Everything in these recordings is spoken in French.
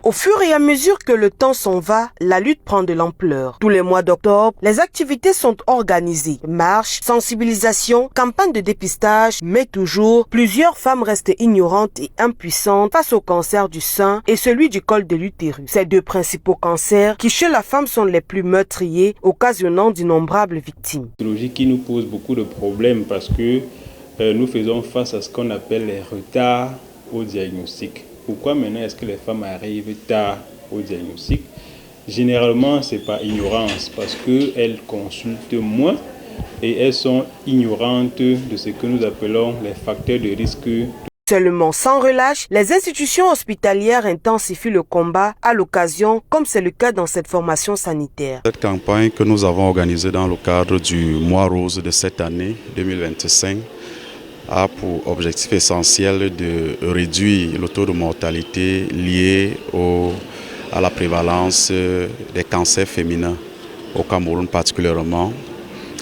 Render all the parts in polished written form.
Au fur et à mesure que le temps s'en va, la lutte prend de l'ampleur. Tous les mois d'octobre, les activités sont organisées. Marches, sensibilisation, campagnes de dépistage, mais toujours, plusieurs femmes restent ignorantes et impuissantes face au cancer du sein et celui du col de l'utérus. Ces deux principaux cancers qui chez la femme sont les plus meurtriers, occasionnant d'innombrables victimes. Qui nous pose beaucoup de problèmes parce que nous faisons face à ce qu'on appelle les retards au diagnostic. Pourquoi maintenant est-ce que les femmes arrivent tard au diagnostic? Généralement, ce n'est pas ignorance parce qu'elles consultent moins et elles sont ignorantes de ce que nous appelons les facteurs de risque. Seulement sans relâche, les institutions hospitalières intensifient le combat à l'occasion, comme c'est le cas dans cette formation sanitaire. Cette campagne que nous avons organisée dans le cadre du mois rose de cette année 2025 a pour objectif essentiel de réduire le taux de mortalité lié à la prévalence des cancers féminins au Cameroun particulièrement,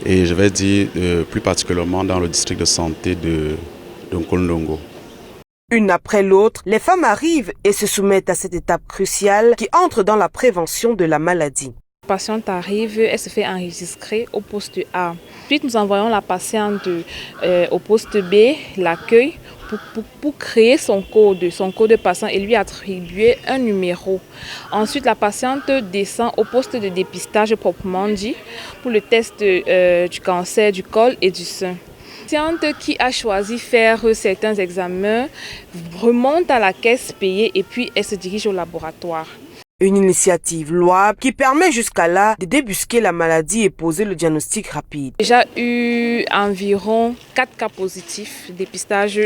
et je vais dire plus particulièrement dans le district de santé de Nkolndongo. Une après l'autre, les femmes arrivent et se soumettent à cette étape cruciale qui entre dans la prévention de la maladie. La patiente arrive, elle se fait enregistrer au poste A. Puis nous envoyons la patiente au poste B, l'accueil, pour créer son code patient et lui attribuer un numéro. Ensuite, la patiente descend au poste de dépistage proprement dit pour le test du cancer du col et du sein. La patiente qui a choisi faire certains examens remonte à la caisse payée et puis elle se dirige au laboratoire. Une initiative louable qui permet jusqu'à là de débusquer la maladie et poser le diagnostic rapide. Déjà eu environ 4 cas positifs, dépistage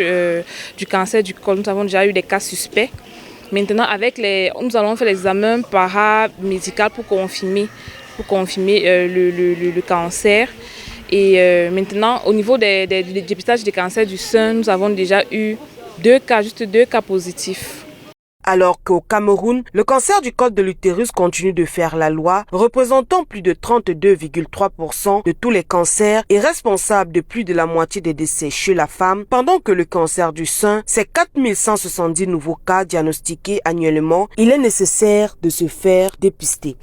du cancer du col. Nous avons déjà eu des cas suspects. Maintenant, nous allons faire l'examen paramédical pour confirmer le cancer. Et maintenant, au niveau du dépistage du cancer du sein, nous avons déjà eu juste deux cas positifs. Alors qu'au Cameroun, le cancer du col de l'utérus continue de faire la loi, représentant plus de 32,3% de tous les cancers et responsable de plus de la moitié des décès chez la femme, pendant que le cancer du sein, c'est 4170 nouveaux cas diagnostiqués annuellement, il est nécessaire de se faire dépister.